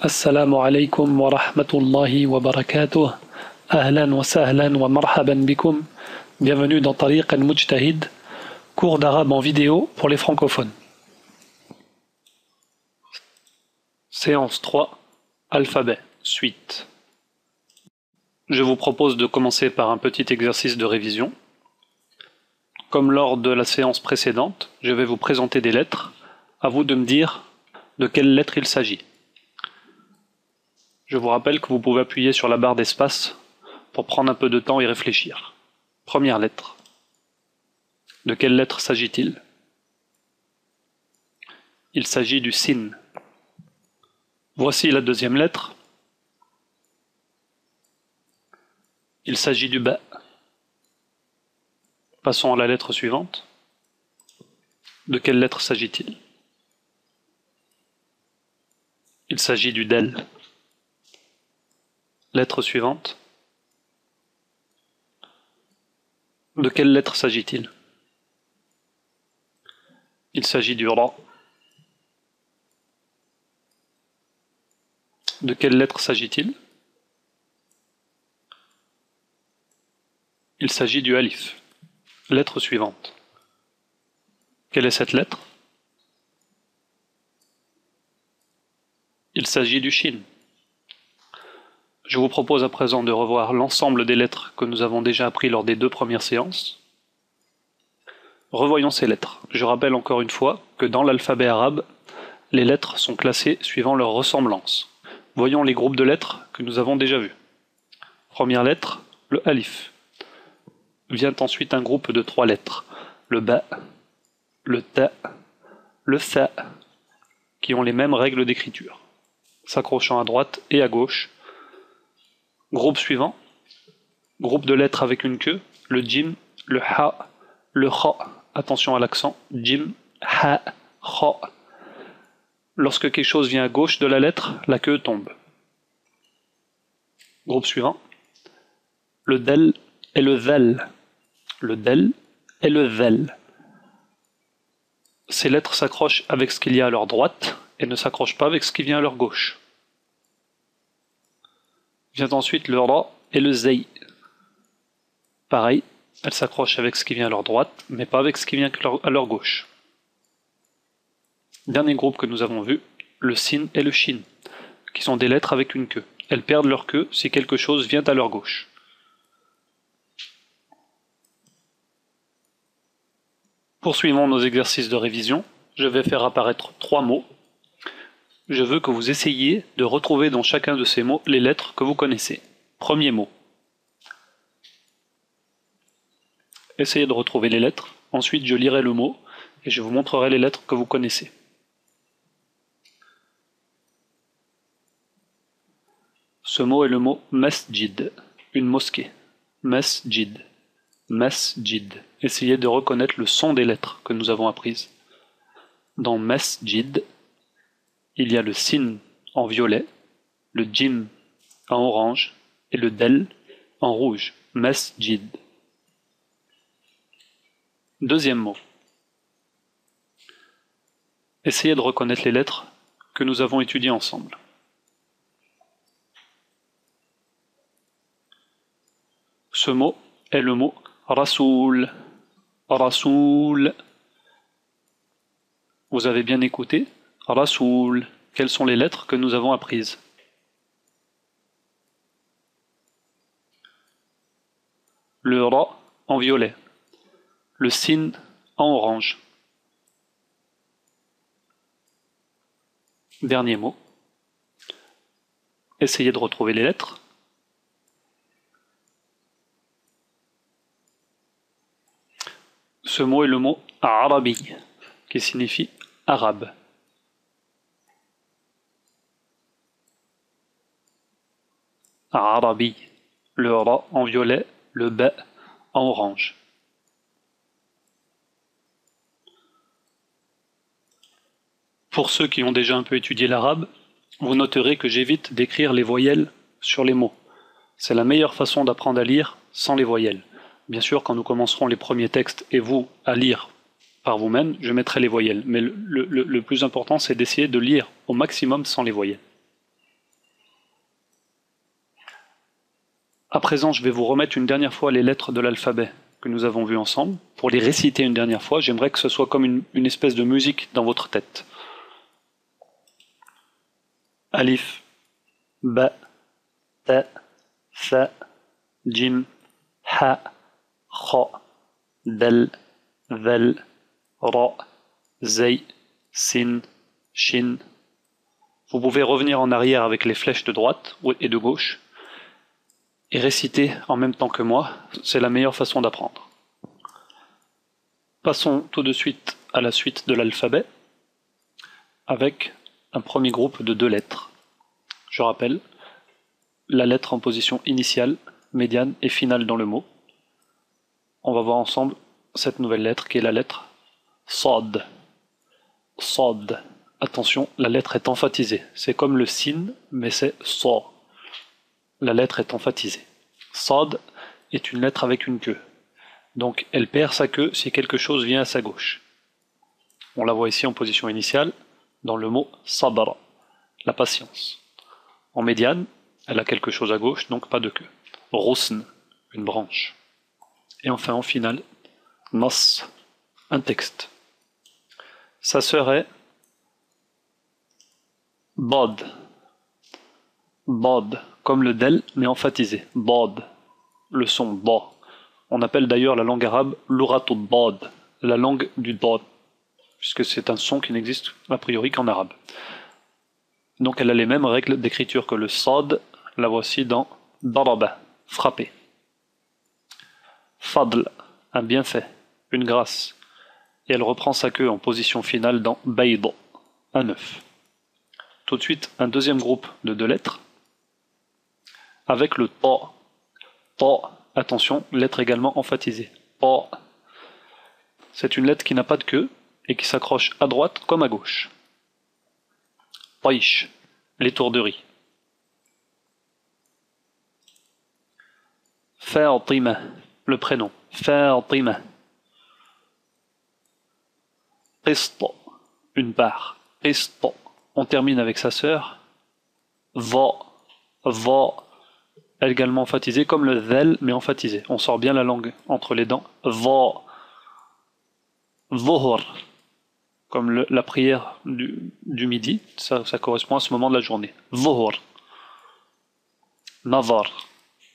Assalamu alaikum wa rahmatullahi wa barakatuh. Ahlan wa sahlan wa marhaban bikum. Bienvenue dans Tariq al-Mujtahid, cours d'arabe en vidéo pour les francophones. Séance 3, alphabet, suite. Je vous propose de commencer par un petit exercice de révision. Comme lors de la séance précédente, je vais vous présenter des lettres. À vous de me dire de quelle lettre il s'agit. Je vous rappelle que vous pouvez appuyer sur la barre d'espace pour prendre un peu de temps et réfléchir. Première lettre. De quelle lettre s'agit-il? Il s'agit du sin. Voici la deuxième lettre. Il s'agit du ba. Passons à la lettre suivante. De quelle lettre s'agit-il? Il s'agit du del. Lettre suivante. De quelle lettre s'agit-il? Il s'agit du ra. De quelle lettre s'agit-il? Il s'agit du alif. Lettre suivante. Quelle est cette lettre? Il s'agit du shin. Je vous propose à présent de revoir l'ensemble des lettres que nous avons déjà appris lors des deux premières séances. Revoyons ces lettres. Je rappelle encore une fois que dans l'alphabet arabe, les lettres sont classées suivant leur ressemblance. Voyons les groupes de lettres que nous avons déjà vus. Première lettre, le alif. Vient ensuite un groupe de 3 lettres, le ba, le ta, le tha, qui ont les mêmes règles d'écriture, s'accrochant à droite et à gauche. Groupe suivant, groupe de lettres avec une queue, le jim, le ha, le kha, attention à l'accent, jim, ha, kha. Lorsque quelque chose vient à gauche de la lettre, la queue tombe. Groupe suivant, le del et le zel. Le del et le zel. Ces lettres s'accrochent avec ce qu'il y a à leur droite et ne s'accrochent pas avec ce qui vient à leur gauche. Vient ensuite le ra et le zay. Pareil, elles s'accrochent avec ce qui vient à leur droite, mais pas avec ce qui vient à leur gauche. Dernier groupe que nous avons vu, le sin et le shin, qui sont des lettres avec une queue. Elles perdent leur queue si quelque chose vient à leur gauche. Poursuivons nos exercices de révision. Je vais faire apparaître 3 mots. Je veux que vous essayiez de retrouver dans chacun de ces mots les lettres que vous connaissez. Premier mot. Essayez de retrouver les lettres. Ensuite, je lirai le mot et je vous montrerai les lettres que vous connaissez. Ce mot est le mot masjid, une mosquée. Masjid. Masjid. Essayez de reconnaître le son des lettres que nous avons apprises. Dans masjid, il y a le sin en violet, le jim en orange et le del en rouge. Masjid. Deuxième mot. Essayez de reconnaître les lettres que nous avons étudiées ensemble. Ce mot est le mot rasoul. Rasoul. Vous avez bien écouté? Rasoul. Quelles sont les lettres que nous avons apprises? Le ra en violet. Le sin en orange. Dernier mot. Essayez de retrouver les lettres. Ce mot est le mot arabi, qui signifie arabe. Arabi. Le ra en violet, le ba en orange. Pour ceux qui ont déjà un peu étudié l'arabe, vous noterez que j'évite d'écrire les voyelles sur les mots. C'est la meilleure façon d'apprendre à lire sans les voyelles. Bien sûr, quand nous commencerons les premiers textes et vous à lire par vous-même, je mettrai les voyelles. Mais le plus important, c'est d'essayer de lire au maximum sans les voyelles. À présent, je vais vous remettre une dernière fois les lettres de l'alphabet que nous avons vues ensemble. Pour les réciter une dernière fois, j'aimerais que ce soit comme une espèce de musique dans votre tête. Alif, Ba, Ta, Fa, Jim, Ha, Kha, Dal, Val, Ra, Zay, Sin, Shin. Vous pouvez revenir en arrière avec les flèches de droite et de gauche et réciter en même temps que moi, c'est la meilleure façon d'apprendre. Passons tout de suite à la suite de l'alphabet avec un premier groupe de 2 lettres. Je rappelle, la lettre en position initiale, médiane et finale dans le mot. On va voir ensemble cette nouvelle lettre qui est la lettre Sad. Sad. Attention, la lettre est emphatisée. C'est comme le sin, mais c'est Sa. La lettre est emphatisée. Sad est une lettre avec une queue. Donc elle perd sa queue si quelque chose vient à sa gauche. On la voit ici en position initiale dans le mot sabra, la patience. En médiane, elle a quelque chose à gauche, donc pas de queue. Rusn, une branche. Et enfin en finale, nas, un texte. Ça serait bod. Bod, comme le del, mais emphatisé. Bod, le son ba. On appelle d'ailleurs la langue arabe l'uratul bod, la langue du bod, puisque c'est un son qui n'existe a priori qu'en arabe. Donc elle a les mêmes règles d'écriture que le sad, la voici dans daraba, frapper. Fadl, un bienfait, une grâce. Et elle reprend sa queue en position finale dans bayd, un œuf. Tout de suite, un deuxième groupe de 2 lettres, avec le ta. Ta, attention, lettre également emphatisée. Ta. C'est une lettre qui n'a pas de queue et qui s'accroche à droite comme à gauche. Taish, l'étourderie. Fatima, le prénom. Fatima. Qist, une part. Qist. On termine avec sa sœur. Va, également emphatisé comme le zel, mais emphatisé. On sort bien la langue entre les dents. Va, Zuhr, comme la prière du midi, ça correspond à ce moment de la journée. Zuhr. Nazar,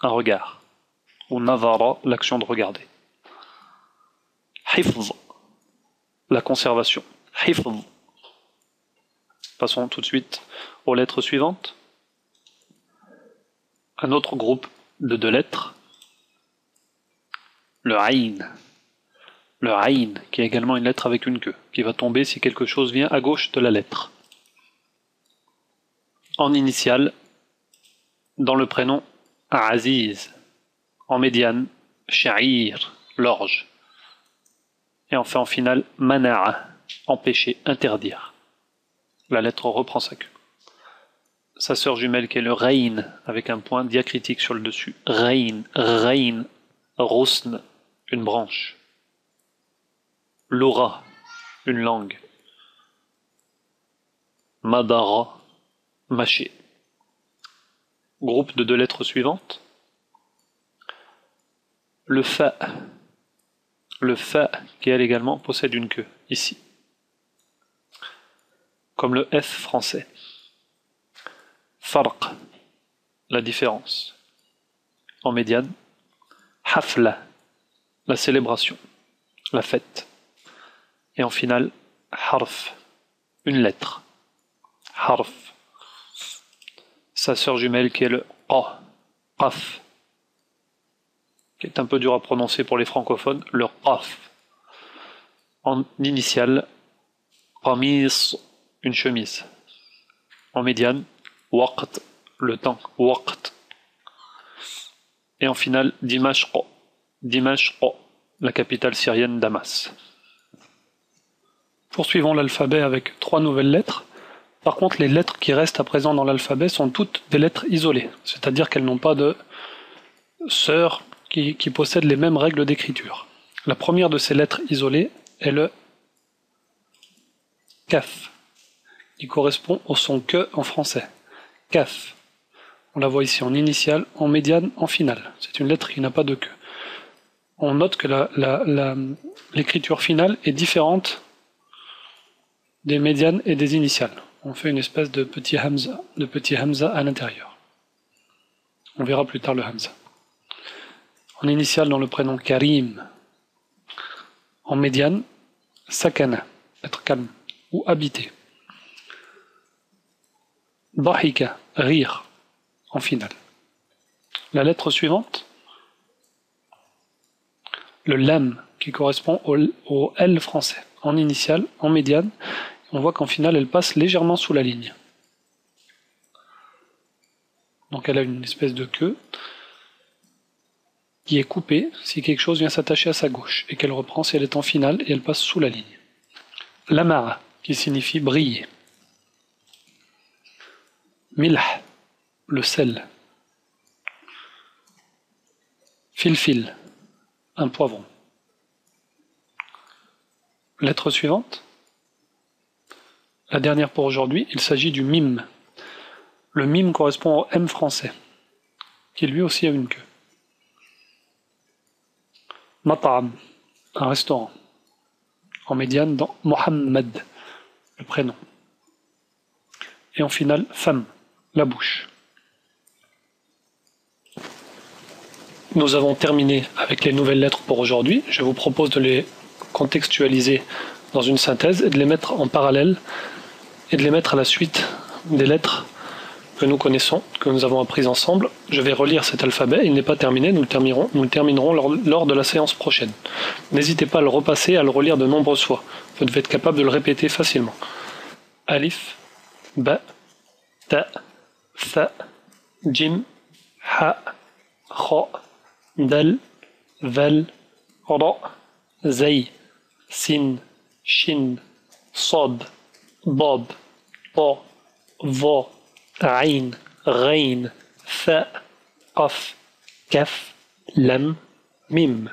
un regard. Ou nazara, l'action de regarder. Hifz, la conservation. Hifz. Passons tout de suite aux lettres suivantes. Un autre groupe de 2 lettres. Le aïn. Le aïn, qui est également une lettre avec une queue, qui va tomber si quelque chose vient à gauche de la lettre. En initiale, dans le prénom Aziz. En médiane, Sha'ir, l'orge. Et enfin en finale, Mana'a, empêcher, interdire. La lettre reprend sa queue. Sa sœur jumelle qui est le Rein, avec un point diacritique sur le dessus. Rein, Rusn, une branche. Lura, une langue. Madara, mâcher. Groupe de 2 lettres suivantes. Le Fa. Le Fa, qui elle également possède une queue, ici. Comme le F français. Farq, la différence. En médiane. Hafla, la célébration, la fête. Et en finale, Harf, une lettre. Harf. Sa sœur jumelle qui est le Qa, Qaf, qui est un peu dur à prononcer pour les francophones, le Qaf. En initiale, Qamis, une chemise. En médiane, Waqt, le temps, Waqt. Et en finale, Dimashq, la capitale syrienne Damas. Poursuivons l'alphabet avec 3 nouvelles lettres. Par contre, les lettres qui restent à présent dans l'alphabet sont toutes des lettres isolées, c'est-à-dire qu'elles n'ont pas de sœurs qui possèdent les mêmes règles d'écriture. La première de ces lettres isolées est le Kaf, qui correspond au son que en français. Kaf. On la voit ici en initiale, en médiane, en finale. C'est une lettre qui n'a pas de queue. On note que l'écriture finale est différente des médianes et des initiales. On fait une espèce de petit hamza à l'intérieur. On verra plus tard le hamza. En initiale, dans le prénom Karim. En médiane, sakana, être calme ou habité. Dahika, rire, en finale. La lettre suivante, le lam, qui correspond au L français. En initiale, en médiane, on voit qu'en finale, elle passe légèrement sous la ligne. Donc elle a une espèce de queue qui est coupée si quelque chose vient s'attacher à sa gauche, et qu'elle reprend si elle est en finale et elle passe sous la ligne. Lamara, qui signifie briller. Milh, le sel. Filfil, un poivron. Lettre suivante. La dernière pour aujourd'hui, il s'agit du mime. Le mime correspond au M français, qui lui aussi a une queue. Mat'am, un restaurant. En médiane, dans Mohammed, le prénom. Et en finale, femme, la bouche. Nous avons terminé avec les nouvelles lettres pour aujourd'hui. Je vous propose de les contextualiser dans une synthèse et de les mettre en parallèle et de les mettre à la suite des lettres que nous connaissons, que nous avons apprises ensemble. Je vais relire cet alphabet, il n'est pas terminé, nous le terminerons lors de la séance prochaine. N'hésitez pas à le repasser, à le relire de nombreuses fois. Vous devez être capable de le répéter facilement. Alif, Ba, Ta, Tha, Jim, Ha, Kha, Dal, Val, Ra, Zay, Sin, Shin, Sad, Dad, Ta, Va, Ain, Rain, Tha, Qaf, Kaf, Lam, Mim.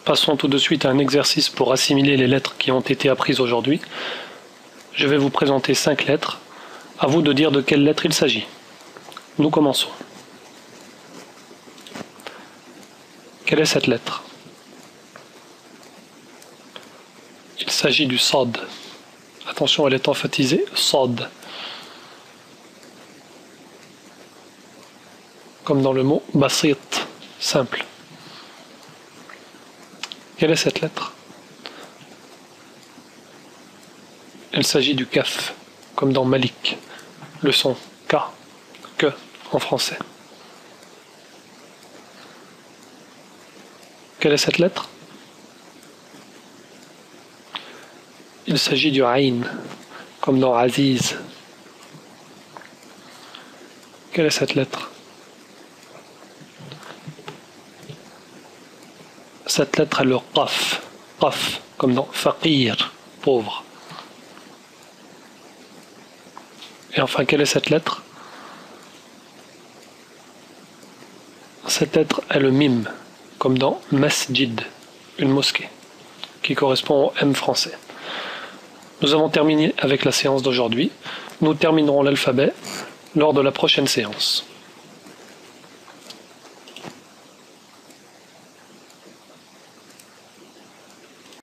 Passons tout de suite à un exercice pour assimiler les lettres qui ont été apprises aujourd'hui. Je vais vous présenter 5 lettres. À vous de dire de quelle lettre il s'agit. Nous commençons. Quelle est cette lettre? Il s'agit du Sad. Attention, elle est emphatisée, Sad. Comme dans le mot Basit, simple. Quelle est cette lettre? Il s'agit du Kaf, comme dans Malik, le son K, que en français. Quelle est cette lettre? Il s'agit du Ain, comme dans Aziz. Quelle est cette lettre? Cette lettre est le Qaf, Qaf, comme dans Faqir, pauvre. Et enfin, quelle est cette lettre? Cette lettre est le Mim, comme dans Masjid, une mosquée, qui correspond au M français. Nous avons terminé avec la séance d'aujourd'hui. Nous terminerons l'alphabet lors de la prochaine séance.